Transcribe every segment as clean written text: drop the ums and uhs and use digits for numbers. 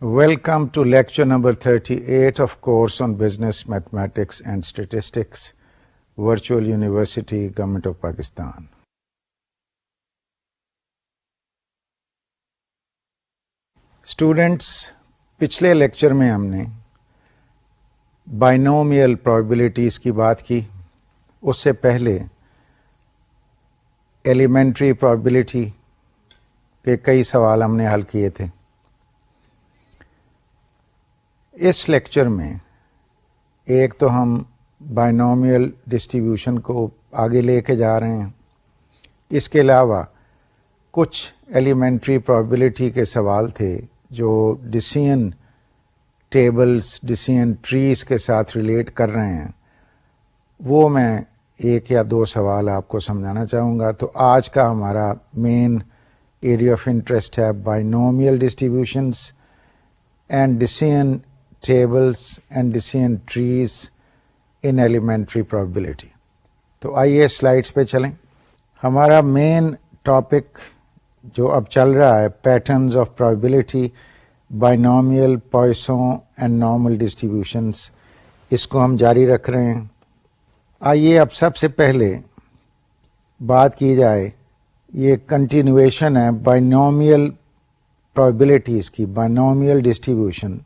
Welcome to lecture number 38 of course on Business Mathematics and Statistics, Virtual University, Government of Pakistan. Students, پچھلے lecture میں ہم نے binomial probabilities کی بات کی. اس سے پہلے ایلیمنٹری پرابیبلٹی کے کئی سوال ہم نے حل کیے تھے. اس لیکچر میں ایک تو ہم بائنومیل ڈسٹریبیوشن کو آگے لے کے جا رہے ہیں. اس کے علاوہ کچھ ایلیمنٹری پرابیبلٹی کے سوال تھے جو ڈیسیژن ٹیبلز، ڈیسیژن ٹریز کے ساتھ ریلیٹ کر رہے ہیں. وہ میں ایک یا دو سوال آپ کو سمجھانا چاہوں گا. تو آج کا ہمارا مین ایریا آف انٹرسٹ ہے binomial distributions and decision tables and decision trees in elementary probability. تو آئیے سلائڈس پہ چلیں. ہمارا مین ٹاپک جو اب چل رہا ہے patterns of probability, binomial, Poisson and normal distributions، اس کو ہم جاری رکھ رہے ہیں. آئیے اب سب سے پہلے بات کی جائے، یہ کنٹینویشن ہے بائنومیل probabilities کی، بائنومیل ڈسٹریبیوشن،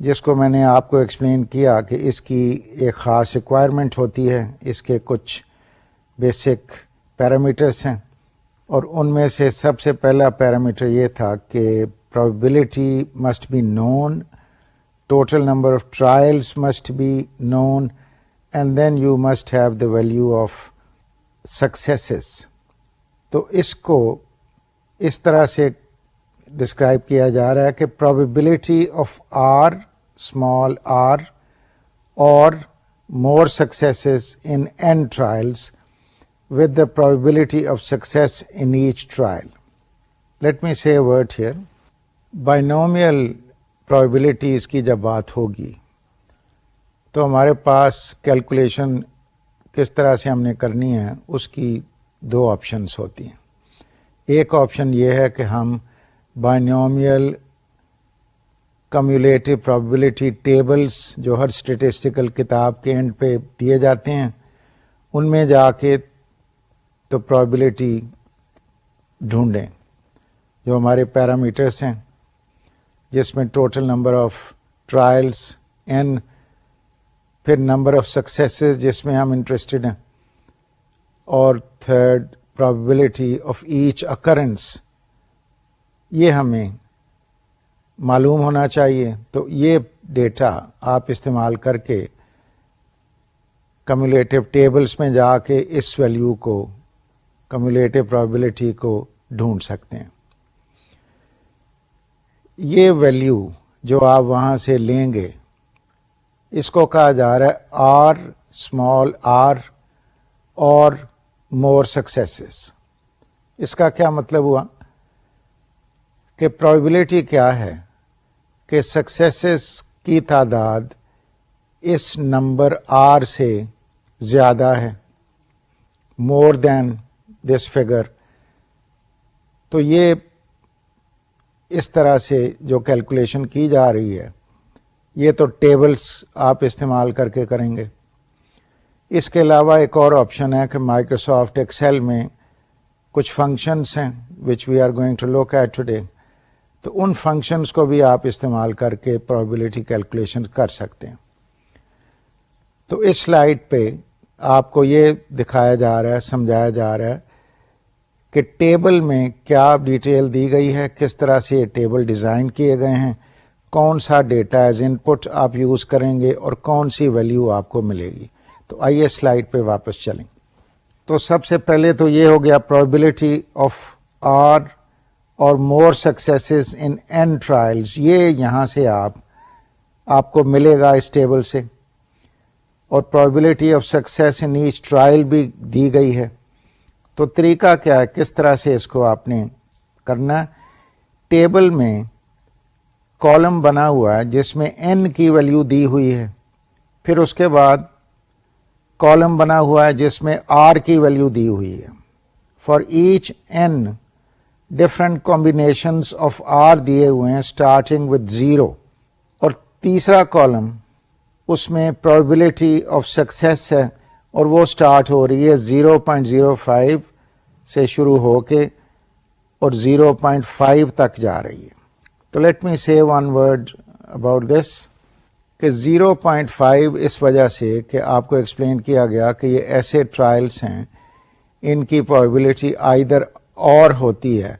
جس کو میں نے آپ کو ایکسپلین کیا کہ اس کی ایک خاص ریکوائرمنٹ ہوتی ہے. اس کے کچھ بیسک پیرامیٹرس ہیں اور ان میں سے سب سے پہلا پیرامیٹر یہ تھا کہ probability must be known, total number of trials must be known, and then you must have the value of successes. تو اس کو اس طرح سے ڈسکرائب کیا جا رہا ہے کہ probability of R small r or more successes in n trials with the probability of success in each trial. Let me say a word here. Binomial probabilities کی جب بات ہوگی تو ہمارے پاس کیلکولیشن کس طرح سے ہم نے کرنی ہے اس کی دو آپشنس ہوتی ہیں. ایک آپشن یہ ہے کہ ہم بائنومیل کمیولیٹو پرابیبلٹی ٹیبلز جو ہر اسٹیٹسٹیکل کتاب کے اینڈ پہ دیے جاتے ہیں ان میں جا کے تو پرابیبلٹی ڈھونڈیں جو ہمارے پیرامیٹرس ہیں، جس میں total number of trials n، پھر نمبر آف سکسیسز جس میں ہم انٹرسٹڈ ہیں، اور third probability of each occurrence. یہ ہمیں معلوم ہونا چاہیے. تو یہ ڈیٹا آپ استعمال کر کے کمیولیٹو ٹیبلز میں جا کے اس ویلیو کو، کمیولیٹو پرابیبلٹی کو ڈھونڈ سکتے ہیں. یہ ویلیو جو آپ وہاں سے لیں گے اس کو کہا جا رہا ہے آر اسمال آر اور مور سکسیسز. اس کا کیا مطلب ہوا کہ پرابیبلٹی کیا ہے کہ سکسیسز کی تعداد اس نمبر آر سے زیادہ ہے، مور دین دس فگر. تو یہ اس طرح سے جو کیلکولیشن کی جا رہی ہے یہ تو ٹیبلز آپ استعمال کر کے کریں گے. اس کے علاوہ ایک اور آپشن ہے کہ مائکروسافٹ ایکسل میں کچھ فنکشنز ہیں which we are going to look at today. تو ان فنکشنز کو بھی آپ استعمال کر کے پرابیبلٹی کیلکولیشن کر سکتے ہیں. تو اس سلائیڈ پہ آپ کو یہ دکھایا جا رہا ہے، سمجھایا جا رہا ہے کہ ٹیبل میں کیا ڈیٹیل دی گئی ہے، کس طرح سے یہ ٹیبل ڈیزائن کیے گئے ہیں، کون سا ڈیٹا ایز ان پٹ آپ یوز کریں گے اور کون سی ویلیو آپ کو ملے گی. تو آئیے سلائیڈ پہ واپس چلیں. تو سب سے پہلے تو یہ ہو گیا پرابیبلٹی آف آر اور مور سکسیسز ان n ٹرائلز. یہ یہاں سے آپ کو ملے گا اس ٹیبل سے، اور probability of success in each trial بھی دی گئی ہے. تو طریقہ کیا ہے، کس طرح سے اس کو آپ نے کرنا ہے. ٹیبل میں کالم بنا ہوا ہے جس میں n کی ویلیو دی ہوئی ہے، پھر اس کے بعد کالم بنا ہوا ہے جس میں r کی ویلیو دی ہوئی ہے. For each n different combinations of R دیے ہوئے ہیں اسٹارٹنگ وتھ 0، اور تیسرا کالم اس میں پرابیبلٹی آف سکسیس ہے اور وہ اسٹارٹ ہو رہی ہے 0.05 سے شروع ہو کے اور 0.5 تک جا رہی ہے. تو لیٹ می سے ون ورڈ اباؤٹ دس کہ 0.5 اس وجہ سے کہ آپ کو ایکسپلین کیا گیا کہ یہ ایسے ٹرائلس ہیں ان کی پرابیبلٹی آئیدر اور ہوتی ہے،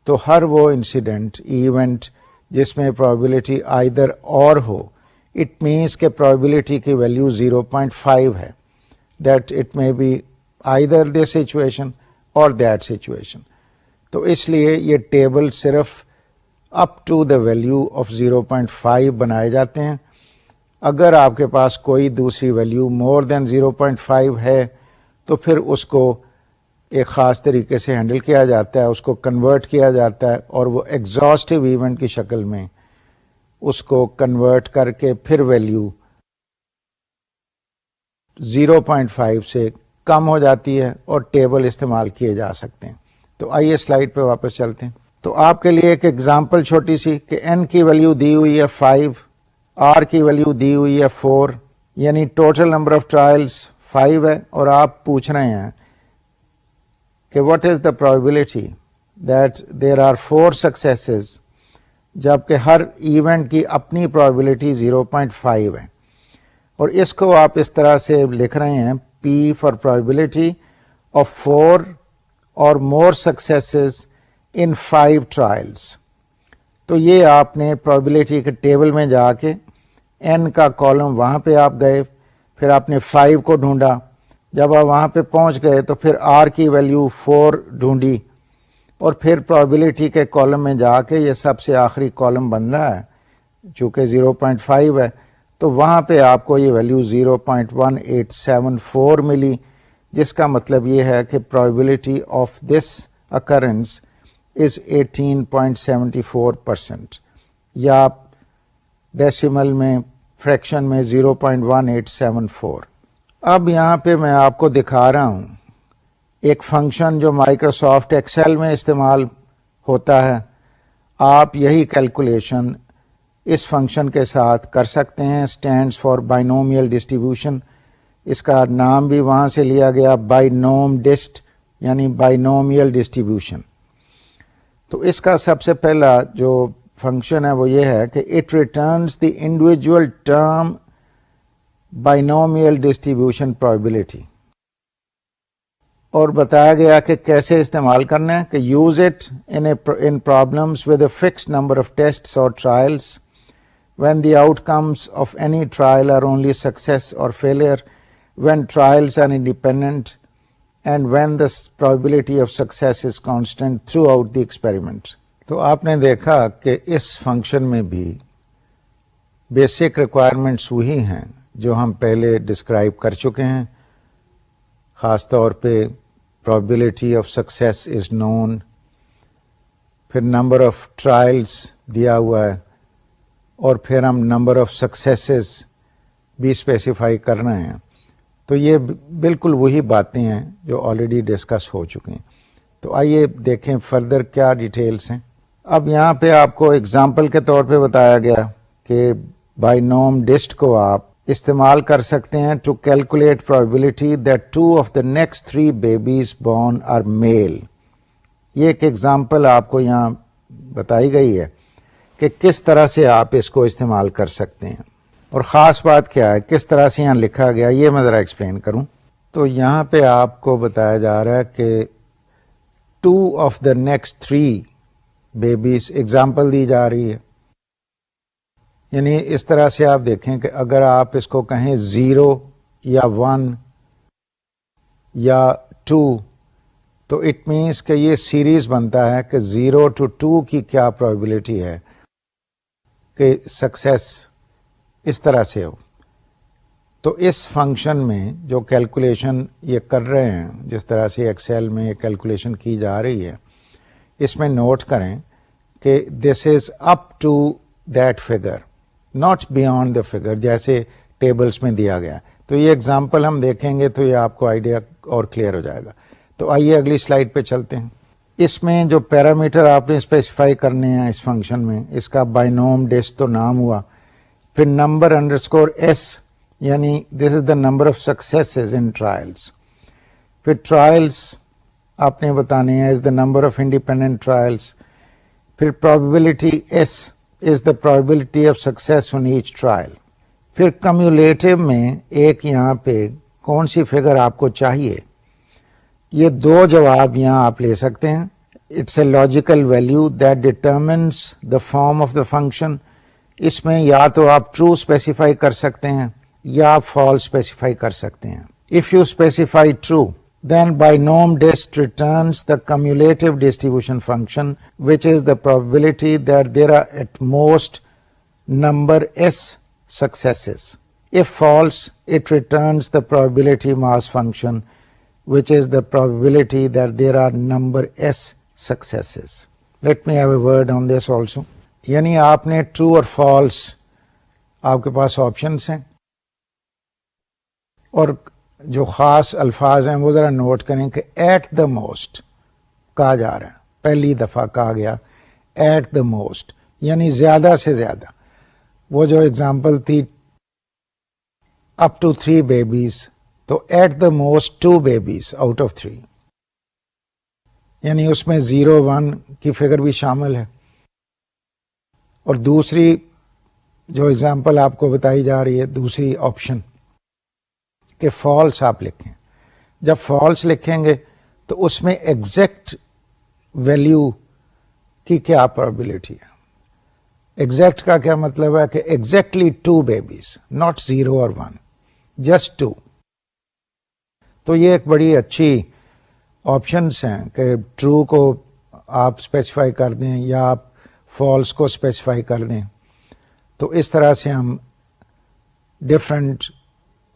تو ہر وہ انسیڈنٹ ایونٹ جس میں پرابیبلٹی آئیدر اور ہو، اٹ مینس کہ پرابیبلٹی کی ویلیو 0.5 ہے، that it may be either this situation or that situation. تو اس لیے یہ ٹیبل صرف up to the value of 0.5 بنائے جاتے ہیں. اگر آپ کے پاس کوئی دوسری ویلیو مور دین 0.5 ہے تو پھر اس کو ایک خاص طریقے سے ہینڈل کیا جاتا ہے، اس کو کنورٹ کیا جاتا ہے اور وہ ایگزاسٹو ایونٹ کی شکل میں اس کو کنورٹ کر کے پھر ویلیو 0.5 سے کم ہو جاتی ہے اور ٹیبل استعمال کیے جا سکتے ہیں. تو آئیے سلائیڈ پہ واپس چلتے ہیں. تو آپ کے لیے ایک ایگزامپل چھوٹی سی کہ n کی ویلیو دی ہوئی ہے 5، r کی ویلیو دی ہوئی ہے 4، یعنی ٹوٹل نمبر آف ٹرائلز 5 ہے، اور آپ پوچھ رہے ہیں کہ what is the probability that there are 4 successes, جبکہ ہر ایونٹ کی اپنی پرابیبلٹی 0.5 ہے. اور اس کو آپ اس طرح سے لکھ رہے ہیں P فار پرابیبلٹی آف 4 اور مور سکسیسز ان 5 ٹرائلز. تو یہ آپ نے پرابیبلٹی کے ٹیبل میں جا کے n کا کالم وہاں پہ آپ گئے، پھر آپ نے 5 کو ڈھونڈا، جب آپ وہاں پہ پہنچ گئے تو پھر r کی ویلیو 4 ڈھونڈی، اور پھر پرابیبلٹی کے کالم میں جا کے یہ سب سے آخری کالم بن رہا ہے چونکہ 0.5 ہے، تو وہاں پہ آپ کو یہ ویلیو 0.1874 ملی، جس کا مطلب یہ ہے کہ probability of this occurrence is 18.74%، یا ڈیسیمل میں فریکشن میں 0.1874. اب یہاں پہ میں آپ کو دکھا رہا ہوں ایک فنکشن جو مائکروسافٹ ایکسل میں استعمال ہوتا ہے. آپ یہی کیلکولیشن اس فنکشن کے ساتھ کر سکتے ہیں. اسٹینڈس فار بائنومیل ڈسٹریبیوشن، اس کا نام بھی وہاں سے لیا گیا بائنوم ڈسٹ، یعنی بائنومیل ڈسٹریبیوشن. تو اس کا سب سے پہلا جو فنکشن ہے وہ یہ ہے کہ it returns the individual term binomial distribution probability, اور بتایا گیا کہ کیسے استعمال کرنا ہے کہ use it in problems with a fixed number of tests اور trials when the outcomes of any trial are only success or failure, when trials are independent, and when the probability of success is constant throughout the experiment. تو آپ نے دیکھا کہ اس function میں بھی basic requirements وہی ہیں جو ہم پہلے ڈسکرائب کر چکے ہیں. خاص طور پہ probability of success is known، پھر نمبر آف ٹرائلس دیا ہوا ہے، اور پھر ہم نمبر آف سکسیسز بھی اسپیسیفائی کر رہے ہیں. تو یہ بالکل وہی باتیں ہیں جو آلریڈی ڈسکس ہو چکی ہیں. تو آئیے دیکھیں فردر کیا ڈیٹیلز ہیں. اب یہاں پہ آپ کو اگزامپل کے طور پہ بتایا گیا کہ بائنوم ڈسٹ کو آپ استعمال کر سکتے ہیں to calculate probability that 2 of the next 3 babies born are male. یہ ایک ایگزامپل آپ کو یہاں بتائی گئی ہے کہ کس طرح سے آپ اس کو استعمال کر سکتے ہیں. اور خاص بات کیا ہے، کس طرح سے یہاں لکھا گیا یہ میں ذرا ایکسپلین کروں. تو یہاں پہ آپ کو بتایا جا رہا ہے کہ 2 of the next 3 babies example دی جا رہی ہے. یعنی اس طرح سے آپ دیکھیں کہ اگر آپ اس کو کہیں 0 یا 1 یا 2 تو اٹ مینس کہ یہ سیریز بنتا ہے کہ 0 to 2 کی کیا پرابیبلٹی ہے کہ سکسیس اس طرح سے ہو. تو اس فنکشن میں جو کیلکولیشن یہ کر رہے ہیں، جس طرح سے ایکسل میں یہ کیلکولیشن کی جا رہی ہے، اس میں نوٹ کریں کہ this is up to that figure, not beyond the figure, جیسے ٹیبلز میں دیا گیا. تو یہ ایگزامپل ہم دیکھیں گے تو یہ آپ کو آئیڈیا اور کلیئر ہو جائے گا. تو آئیے اگلی سلائیڈ پہ چلتے ہیں. اس میں جو پیرامیٹر آپ نے اسپیسیفائی کرنے ہیں اس فنکشن میں، اس کا بائنوم ڈسٹ تو نام ہوا، پھر نمبر انڈرسکور ایس یعنی this is the number of successes in trials. پھر ٹرائلس آپ نے بتانے ہیں is the number of independent trials. پھر probability S is the probability of success on each trial. پھر کمیولیٹو میں ایک یہاں پہ کون سی فگر آپ کو چاہیے، یہ دو جواب یہاں آپ لے سکتے ہیں. It's a logical value that determines the form of the function. اس میں یا تو آپ ٹرو اسپیسیفائی کر سکتے ہیں یا آپ فالس اسپیسیفائی کر سکتے ہیں. If you specify true then binom dist returns the cumulative distribution function, which is the probability that there are at most number s successes. If false, it returns the probability mass function, which is the probability that there are number s successes. Let me have a word on this also. یعنی آپ نے true اور false آپ کے پاس options ہیں، اور جو خاص الفاظ ہیں وہ ذرا نوٹ کریں کہ ایٹ دا موسٹ کہا جا رہا ہے، پہلی دفعہ کہا گیا ایٹ دا موسٹ یعنی زیادہ سے زیادہ. وہ جو اگزامپل تھی اپ ٹو 3 بیبیز، تو at the most 2 babies out of 3، یعنی اس میں 0 1 کی فگر بھی شامل ہے. اور دوسری جو اگزامپل آپ کو بتائی جا رہی ہے، دوسری آپشن کہ فالس آپ لکھیں. جب فالس لکھیں گے تو اس میں ایگزیکٹ ویلیو کی کیا پرابیبلٹی ہے. ایگزیکٹ کا کیا مطلب ہے کہ ایگزیکٹلی 2 بیبیز، ناٹ 0 اور 1، جسٹ 2. تو یہ ایک بڑی اچھی آپشنس ہیں کہ ٹرو کو آپ اسپیسیفائی کر دیں یا آپ فالس کو اسپیسیفائی کر دیں. تو اس طرح سے ہم ڈفرینٹ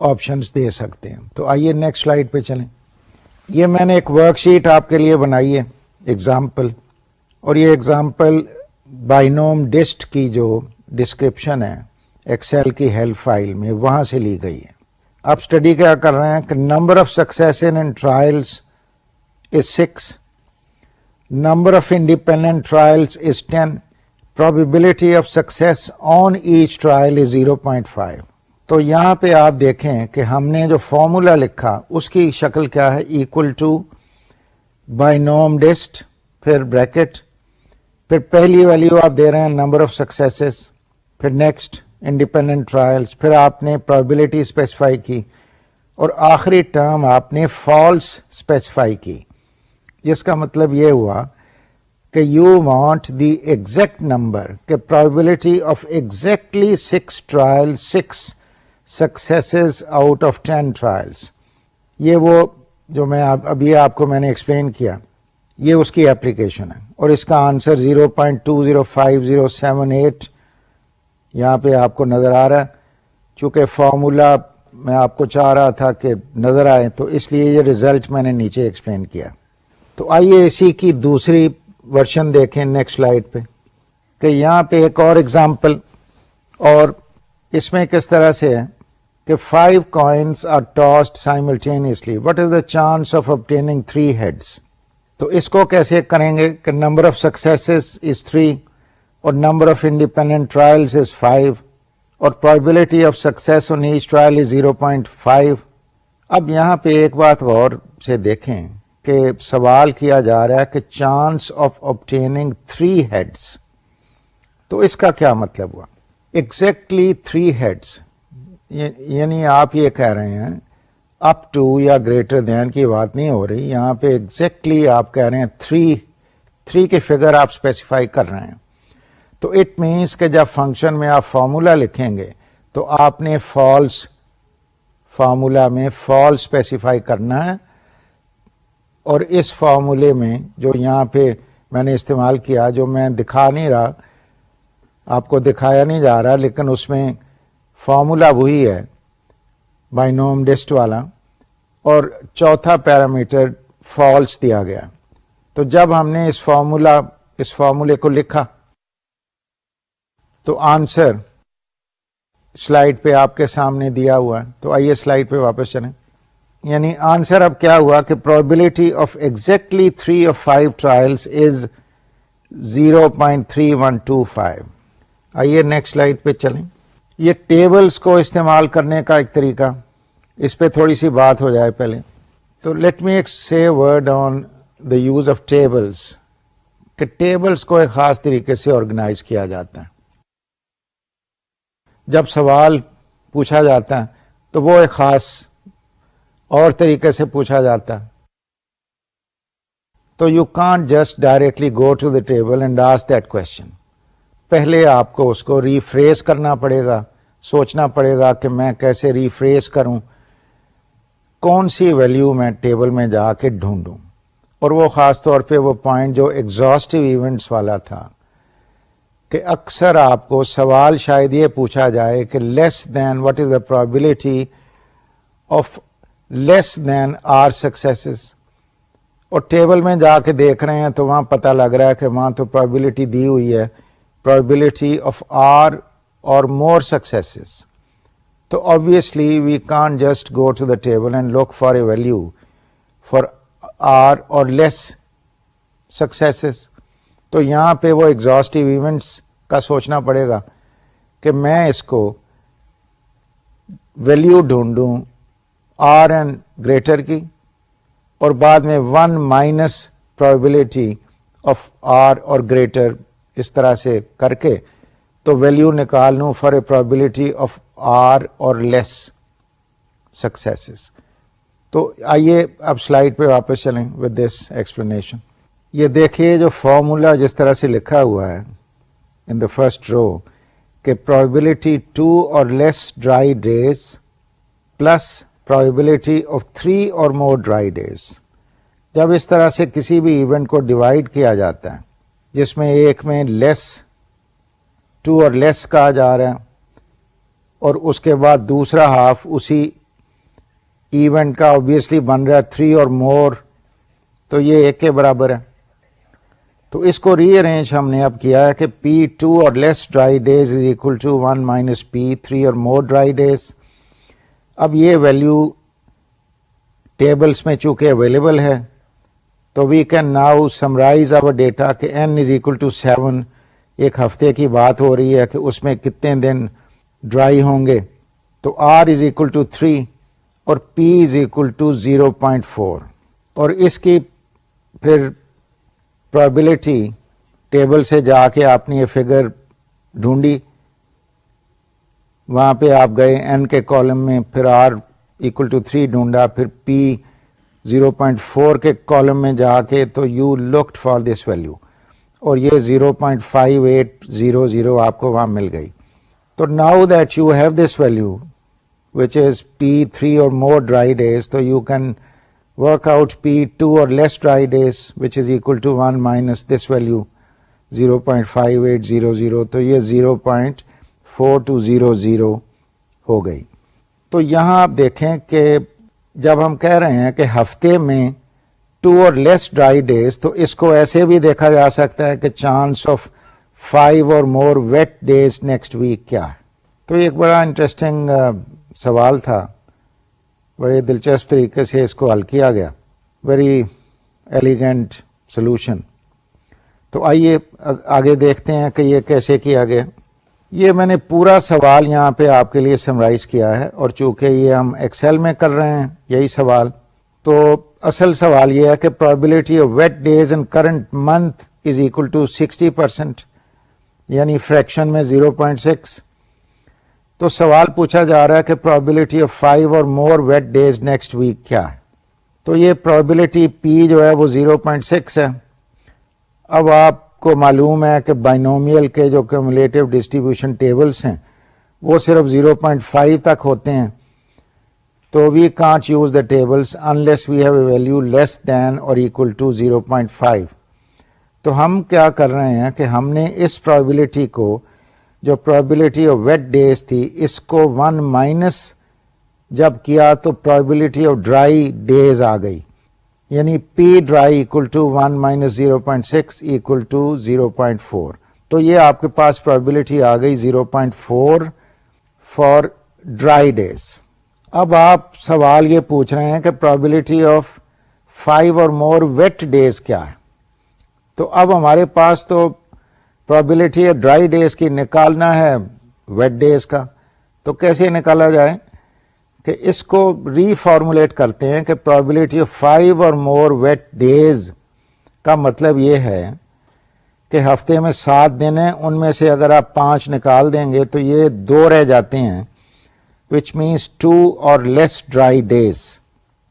آپشنس دے سکتے ہیں. تو آئیے نیکسٹ سلائیڈ پہ چلیں. یہ میں نے ایک ورک شیٹ آپ کے لیے بنائی ہے ایگزامپل، اور یہ ایگزامپل بائنوم ڈسٹ کی جو ڈسکرپشن ہے ایکسل کی ہیلپ فائل میں وہاں سے لی گئی ہے. آپ اسٹڈی کیا کر رہے ہیں کہ number of success in trials is 6، number of independent trials is 10، probability of success on each trial is 0.5. تو یہاں پہ آپ دیکھیں کہ ہم نے جو فارمولا لکھا اس کی شکل کیا ہے، equal to بائنوم ڈسٹ پھر بریکٹ، پھر پہلی ویلیو آپ دے رہے ہیں نمبر آف سکسیسز، پھر نیکسٹ انڈیپینڈنٹ ٹرائلس، پھر آپ نے پرابیبلٹی اسپیسیفائی کی، اور آخری ٹرم آپ نے فالس اسپیسیفائی کی، جس کا مطلب یہ ہوا کہ you want the exact number, کہ probability of exactly 6 trial 6 successes out of 10 trials. یہ وہ جو میں ابھی آپ کو میں نے ایکسپلین کیا، یہ اس کی اپلیکیشن ہے، اور اس کا آنسر 0.205078 یہاں پہ آپ کو نظر آ رہا ہے. چونکہ فارمولا میں آپ کو چاہ رہا تھا کہ نظر آئے تو اس لیے یہ ریزلٹ میں نے نیچے ایکسپلین کیا. تو آئیے اسی کی دوسری ورژن دیکھیں نیکسٹ سلائیڈ پہ، کہ یہاں پہ ایک اور ایگزامپل، اور اس میں کس طرح سے ہے کہ 5 coins are tossed simultaneously. What is the chance of obtaining 3 heads? تو اس کو کیسے کریں گے کہ نمبر آف سکسیسز از 3 اور نمبر آف انڈیپینڈنٹ ٹرائلز از 5 اور probability of success on each trial is 0.5. اب یہاں پہ ایک بات غور سے دیکھیں کہ سوال کیا جا رہا ہے کہ چانس آف obtaining 3 heads. تو اس کا کیا مطلب ہوا؟ ایگزیکٹلی 3 heads، یعنی آپ یہ کہہ رہے ہیں اپ ٹو یا گریٹر دین کی بات نہیں ہو رہی یہاں پہ، ایگزیکٹلی آپ کہہ رہے ہیں 3 کے فگر آپ اسپیسیفائی کر رہے ہیں. تو اٹ مینس کہ جب فنکشن میں آپ فارمولا لکھیں گے تو آپ نے فارمولا میں فالس اسپیسیفائی کرنا ہے، اور اس فارمولے میں جو یہاں پہ میں نے استعمال کیا، جو میں دکھا نہیں رہا، آپ کو دکھایا نہیں جا رہا، لیکن اس میں فارمولا وہی ہے بائنوم ڈسٹ والا، اور چوتھا پیرامیٹر فالس دیا گیا. تو جب ہم نے اس فارمولے کو لکھا تو آنسر سلائیڈ پہ آپ کے سامنے دیا ہوا ہے. تو آئیے سلائیڈ پہ واپس چلیں. یعنی آنسر اب کیا ہوا کہ probability of exactly 3 of 5 trials is 0.3125. آئیے نیکسٹ سلائڈ پہ چلیں. یہ ٹیبلز کو استعمال کرنے کا ایک طریقہ، اس پہ تھوڑی سی بات ہو جائے پہلے. تو لیٹ می سے word on the use of tables, کہ ٹیبلز کو ایک خاص طریقے سے آرگنائز کیا جاتا ہے. جب سوال پوچھا جاتا ہے تو وہ ایک خاص اور طریقے سے پوچھا جاتا ہے. تو you can't just directly go to the table and ask that question. پہلے آپ کو اس کو ریفریز کرنا پڑے گا، سوچنا پڑے گا کہ میں کیسے ریفریز کروں، کون سی ویلیو میں ٹیبل میں جا کے ڈھونڈوں. اور وہ خاص طور پہ وہ پوائنٹ جو ایگزاسٹو ایونٹس والا تھا، کہ اکثر آپ کو سوال شاید یہ پوچھا جائے کہ less than what is the probability of less than r successes, اور ٹیبل میں جا کے دیکھ رہے ہیں تو وہاں پتہ لگ رہا ہے کہ وہاں تو پرابیبلٹی دی ہوئی ہے probability of R or more successes. So obviously we can't just go to the table and look for a value for R or less successes. تو یہاں پہ وہ exhaustive events کا سوچنا پڑے گا کہ میں اس کو ویلیو ڈھونڈوں R and greater کی، اور بعد میں 1 minus probability of R or greater اس طرح سے کر کے تو ویلیو نکال لوں for a probability of R or less successes. تو آئیے اب سلائڈ پہ واپس چلیں ود دس ایکسپلینیشن. یہ دیکھیے جو فارمولا جس طرح سے لکھا ہوا ہے ان دا فرسٹ رو، کہ probability 2 or less dry days plus probability of 3 or more dry days. جب اس طرح سے کسی بھی ایونٹ کو ڈیوائڈ کیا جاتا ہے جس میں ایک میں لیس 2 اور لیس کہا جا رہا ہے، اور اس کے بعد دوسرا ہاف اسی ایونٹ کا اوبیسلی بن رہا ہے 3 اور مور، تو یہ 1 کے برابر ہے. تو اس کو ری ارینج ہم نے اب کیا ہے کہ P2 or less dry days is equal to 1 minus P3 or more dry days. اب یہ ویلیو ٹیبلز میں چونکہ اویلیبل ہے تو we can now summarise our data کہ n از اکول ٹو 7. ایک ہفتے کی بات ہو رہی ہے کہ اس میں کتنے دن ڈرائی ہوں گے، تو r از اکول ٹو 3 اور p از اکول ٹو 0.4. اور اس کی پھر پرابیبلٹی ٹیبل سے جا کے آپ نے یہ فگر ڈھونڈی، وہاں پہ آپ گئے n کے کالم میں، پھر r اکول ٹو 3 ڈھونڈا، پھر p 0.4 کے کالم میں جا کے تو you looked for this value, اور یہ 0.5800 آپ کو وہاں مل گئی. تو now that you have this value which is P3 or more dry days, تو you can work out P2 or less dry days which is equal to 1 minus this value 0.5800، تو یہ 0.4200 ہو گئی. تو یہاں آپ دیکھیں کہ جب ہم کہہ رہے ہیں کہ ہفتے میں 2 اور لیس ڈرائی ڈیز، تو اس کو ایسے بھی دیکھا جا سکتا ہے کہ چانس آف 5 اور مور ویٹ ڈیز نیکسٹ ویک کیا ہے. تو ایک بڑا انٹرسٹنگ سوال تھا، بڑے دلچسپ طریقے سے اس کو حل کیا گیا، ویری ایلیگنٹ سولوشن. تو آئیے آگے دیکھتے ہیں کہ یہ کیسے کیا گیا. یہ میں نے پورا سوال یہاں پہ آپ کے لیے سمرائز کیا ہے، اور چونکہ یہ ہم ایکسل میں کر رہے ہیں یہی سوال، تو اصل سوال یہ ہے کہ probability of wet days in current month is equal to 60%، یعنی فریکشن میں 0.6. تو سوال پوچھا جا رہا ہے کہ پرابیبلٹی آف 5 اور مور ویٹ ڈیز نیکسٹ ویک کیا ہے. تو یہ پرابیبلٹی P جو ہے وہ 0.6 ہے. اب آپ کو معلوم ہے کہ بائنومیل کے جو کیومولیٹو ڈسٹریبیوشن ٹیبلز ہیں وہ صرف 0.5 تک ہوتے ہیں، تو we can't use the tables unless we have a value less than or equal to 0.5. تو ہم کیا کر رہے ہیں کہ ہم نے اس پرابیبلٹی کو، جو پرابیبلٹی آف ویٹ ڈیز تھی، اس کو 1 مائنس جب کیا تو پرابیبلٹی آف ڈرائی ڈیز آ گئی، یعنی P dry equal to 1 minus 0.6 equal to 0.4. تو یہ آپ کے پاس پرابیبلٹی آ گئی 0.4 فار ڈرائی ڈیز. اب آپ سوال یہ پوچھ رہے ہیں کہ پرابیبلٹی آف 5 اور مور ویٹ ڈیز کیا ہے. تو اب ہمارے پاس تو پرابیبلٹی ہے ڈرائی ڈیز کی، نکالنا ہے ویٹ ڈیز کا. تو کیسے نکالا جائے کہ اس کو ری فارمولیٹ کرتے ہیں کہ پرابیبلٹی آف 5 اور مور ویٹ ڈیز کا مطلب یہ ہے کہ ہفتے میں 7 دن ہیں، ان میں سے اگر آپ 5 نکال دیں گے تو یہ 2 رہ جاتے ہیں، which means 2 or less dry days.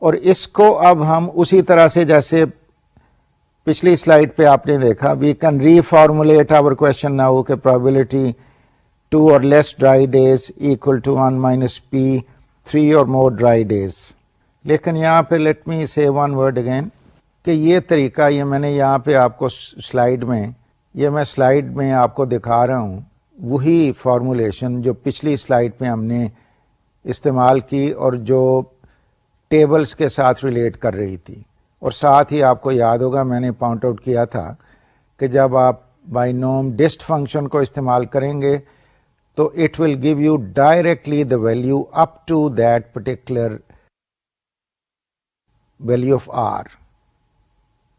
اور اس کو اب ہم اسی طرح سے جیسے پچھلی سلائیڈ پہ آپ نے دیکھا، we can reformulate our question now کہ probability 2 or less dry days equal to 1 minus p 3 or more dry days. لیکن یہاں پہ let me say one word again کہ یہ طریقہ، یہ میں نے یہاں پہ آپ کو سلائیڈ میں آپ کو دکھا رہا ہوں، وہی فارمولیشن جو پچھلی سلائیڈ پہ ہم نے استعمال کی اور جو ٹیبلز کے ساتھ ریلیٹ کر رہی تھی. اور ساتھ ہی آپ کو یاد ہوگا میں نے پوائنٹ آؤٹ کیا تھا کہ جب آپ بائنوم ڈسٹ فنکشن کو استعمال کریں گے تو it will give you directly the value up to that particular value of R.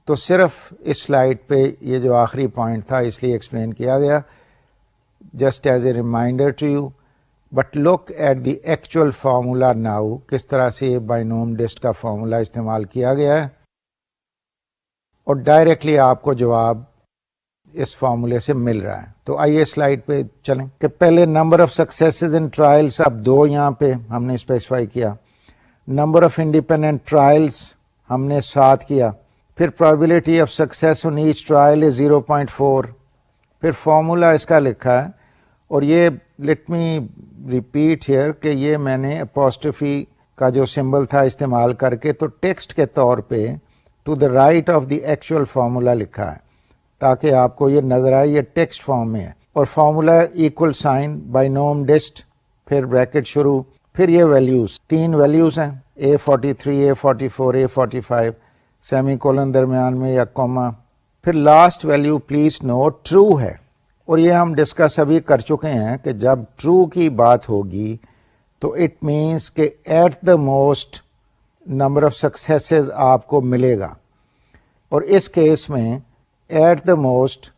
تو صرف اس سلائیڈ پہ یہ جو آخری پوائنٹ تھا اس لیے ایکسپلین کیا گیا، just as a reminder to you. But look at the actual formula now, کس طرح سے بائنوم ڈسٹ کا فارمولا استعمال کیا گیا ہے، اور ڈائریکٹلی آپ کو جواب اس فارمولے سے مل رہا ہے. تو آئیے سلائیڈ پہ چلیں کہ پہلے number of successes in trials, اب 2 یہاں پہ ہم نے اسپیسیفائی کیا. نمبر آف انڈیپینڈنٹ ٹرائلس ہم نے 7 کیا. پھر probability of success on each trial is 0.4. پھر فارمولا اس کا لکھا ہے، اور یہ لیٹ می ریپیٹ ہیئر کہ یہ میں نے اپوسٹرفی کا جو سمبل تھا استعمال کر کے تو ٹیکسٹ کے طور پہ to the right of the actual formula لکھا ہے تاکہ آپ کو یہ نظر آئے یہ ٹیکسٹ فارم میں ہے. اور فارمولا ایکول سائن بائنوم ڈسٹ، پھر بریکٹ شروع، پھر یہ ویلیوز 3 ویلیوز ہیں A43 A44 A45 semi colon درمیان میں یا کوما. پھر last value please not true ہے. اور یہ ہم ڈسکس ابھی کر چکے ہیں کہ جب ٹرو کی بات ہوگی تو اٹ مینس کہ at the most number of successes آپ کو ملے گا. اور اس کیس میں ایٹ دا موسٹ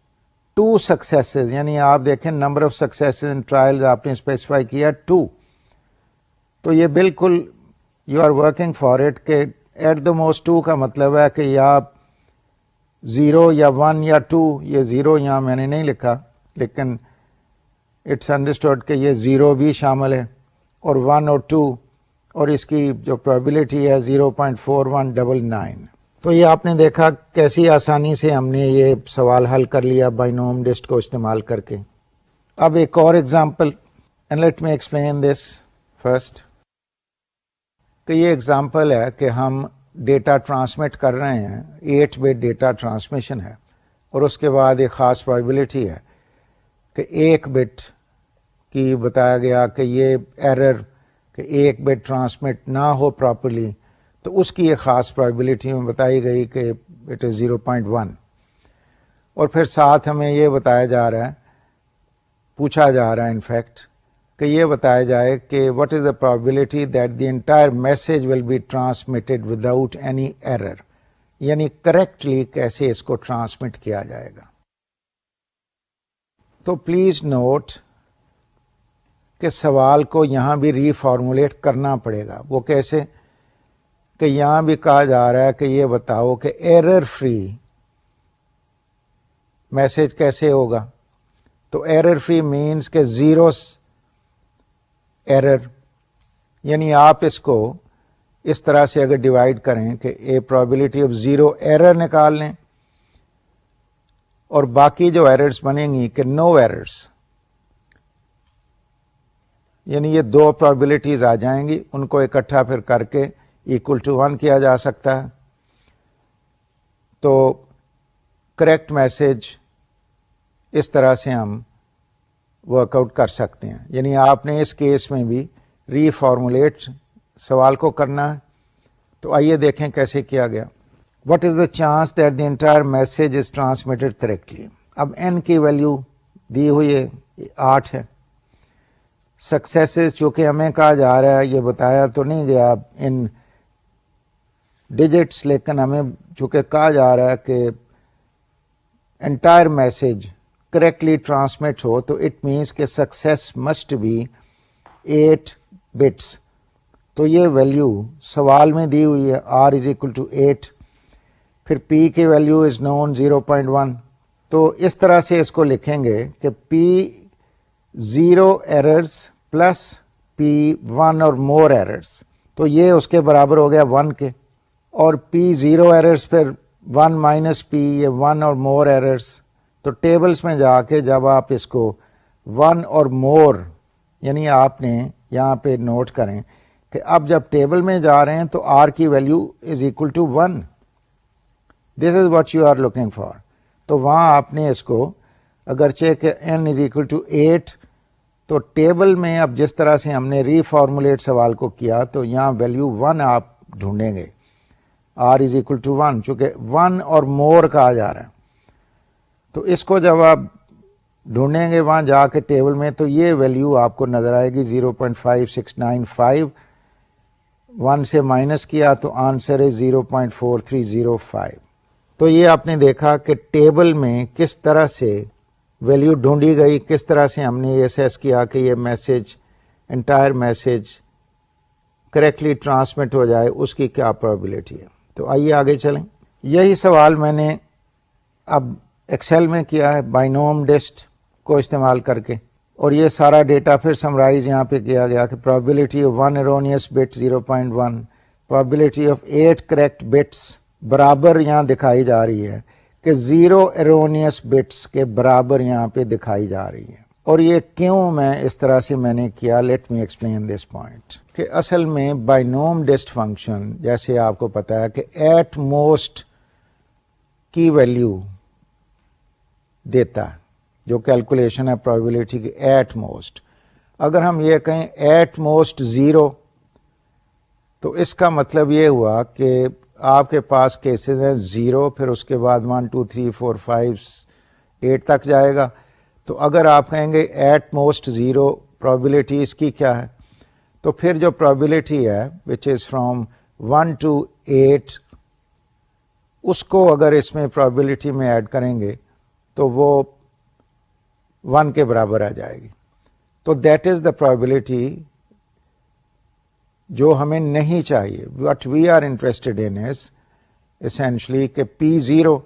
2 سکسیسز، یعنی آپ دیکھیں number of successes in trials آپ نے اسپیسیفائی کیا 2. تو یہ بالکل you are working for it کہ ایٹ دا موسٹ 2 کا مطلب ہے کہ یا 0 یا 1 یا 2. یہ 0 یہاں میں نے نہیں لکھا لیکن اٹس انڈرسٹوڈ کہ یہ 0 بھی شامل ہے، اور 1 اور 2، اور اس کی جو پرابیبلٹی ہے 0.4199. تو یہ آپ نے دیکھا کیسی آسانی سے ہم نے یہ سوال حل کر لیا بائنوم ڈسٹ کو استعمال کر کے. اب ایک اور example, and let me explain this first. کہ یہ ایگزامپل ہے کہ ہم ڈیٹا ٹرانسمٹ کر رہے ہیں، 8 بٹ ڈیٹا ٹرانسمیشن ہے، اور اس کے بعد ایک خاص پرابیبلٹی ہے کہ 1 بٹ کی بتایا گیا کہ یہ ایرر کہ 1 بٹ ٹرانسمٹ نہ ہو پراپرلی، تو اس کی ایک خاص پرابیبلٹی میں بتائی گئی کہ اٹ از 0.1. اور پھر ساتھ ہمیں یہ بتایا جا رہا ہے، پوچھا جا رہا ہے انفیکٹ کہ یہ بتایا جائے کہ what is the probability that the entire message will be transmitted without any error، یعنی کریکٹلی کیسے اس کو ٹرانسمٹ کیا جائے گا. تو پلیز نوٹ کہ سوال کو یہاں بھی ری فارمولیٹ کرنا پڑے گا. وہ کیسے کہ یہاں بھی کہا جا رہا ہے کہ یہ بتاؤ کہ ایرر فری میسج کیسے ہوگا. تو ایرر فری مینس کہ 0 ایرر، یعنی آپ اس کو اس طرح سے اگر ڈیوائڈ کریں کہ اے پرابیبلٹی آف 0 ایرر نکال لیں، اور باقی جو ایررز بنیں گی کہ نو ایررز، یعنی یہ 2 پرابیبلٹیز آ جائیں گی، ان کو اکٹھا پھر کر کے ایکول ٹو 1 کیا جا سکتا ہے. تو کریکٹ میسج اس طرح سے ہم ورک آؤٹ کر سکتے ہیں. یعنی آپ نے اس کیس میں بھی ری فارمولیٹ سوال کو کرنا ہے. تو آئیے دیکھیں کیسے کیا گیا. What is the chance that the entire message is transmitted correctly؟ اب n کی ویلیو دی ہوئی ہے 8 ہے. سکسیسز چونکہ ہمیں کہا جا رہا ہے، یہ بتایا تو نہیں گیا ان ڈیجٹس، لیکن ہمیں چونکہ کہا جا رہا ہے کہ انٹائر میسج کریکٹلی ٹرانسمٹ ہو تو اٹ مینس کہ سکسیس مسٹ بی 8 بٹس. تو یہ ویلیو سوال میں دی ہوئی ہے r=8، پھر p کی ویلیو از نون 0.1. تو اس طرح سے اس کو لکھیں گے کہ p 0 ایررز پلس p 1 اور مور ایررز، تو یہ اس کے برابر ہو گیا 1 کے، اور p 0 ایررز پھر 1 مائنس p، یہ 1 اور مور ایررز. تو ٹیبلز میں جا کے جب آپ اس کو 1 اور مور، یعنی آپ نے یہاں پہ نوٹ کریں کہ اب جب ٹیبل میں جا رہے ہیں تو r کی value is equal to 1. This is what you are looking for. تو وہاں آپ نے اس کو اگرچہ کہ n از اکول ٹو 8، تو ٹیبل میں اب جس طرح سے ہم نے ری فارمولیٹ سوال کو کیا تو یہاں ویلیو 1 آپ ڈھونڈیں گے، r از اکول ٹو 1، چونکہ 1 اور مور کہا جا رہا ہے. تو اس کو جب آپ ڈھونڈیں گے وہاں جا کے ٹیبل میں تو یہ ویلیو آپ کو نظر آئے گی 0.5695. 1 سے مائنس کیا تو آنسر ہے 0.4305. تو یہ آپ نے دیکھا کہ ٹیبل میں کس طرح سے ویلیو ڈھونڈی گئی، کس طرح سے ہم نے یہ اسیس کیا کہ یہ message, entire message correctly transmit ہو جائے، اس کی کیا پرابیلٹی ہے. تو آئیے آگے چلیں. یہی سوال میں نے اب ایکسل میں کیا ہے بائنوم ڈسٹ کو استعمال کر کے، اور یہ سارا ڈیٹا پھر سمرائز یہاں پہ کیا گیا کہ probability of 1 erroneous bit 0.1، probability of 8 correct bits برابر یہاں دکھائی جا رہی ہے کہ 0 erroneous bits کے برابر یہاں پہ دکھائی جا رہی ہے. اور یہ کیوں میں اس طرح سے میں نے کیا، let me explain this point. کہ اصل میں بائنوم ڈسٹ فنکشن جیسے آپ کو پتا ہے کہ ایٹ موسٹ کی ویلیو دیتا ہے، جو کیلکولیشن ہے پرابیبلٹی کی ایٹ موسٹ. اگر ہم یہ کہیں ایٹ موسٹ 0 تو اس کا مطلب یہ ہوا کہ آپ کے پاس کیسز ہیں 0، پھر اس کے بعد 1 2 3 4 5 8 تک جائے گا. تو اگر آپ کہیں گے ایٹ موسٹ 0 پرابیبلٹی اس کی کیا ہے، تو پھر جو پرابیبلٹی ہے وچ از فرام 1 to 8، اس کو اگر اس میں پرابیبلٹی میں ایڈ کریں گے تو وہ 1 کے برابر آ جائے گی. تو دیٹ از دا پرابیبلٹی جو ہمیں نہیں چاہیے. What we are interested in is essentially کہ P0.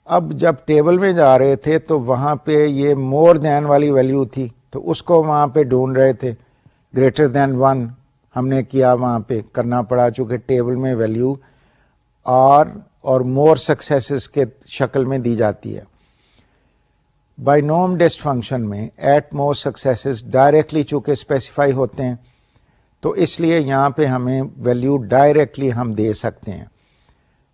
اب جب ٹیبل میں جا رہے تھے تو وہاں پہ یہ مور دین والی ویلیو تھی، تو اس کو وہاں پہ ڈھونڈ رہے تھے. گریٹر دین 1 ہم نے کیا، وہاں پہ کرنا پڑا چونکہ ٹیبل میں ویلیو آر اور مور سکسیسز کے شکل میں دی جاتی ہے. بائنوم ڈسٹ فنکشن میں ایٹ موسٹ سکسیسز ڈائریکٹلی چونکہ اسپیسیفائی ہوتے ہیں تو اس لیے یہاں پہ ہمیں ویلیو ڈائریکٹلی ہم دے سکتے ہیں.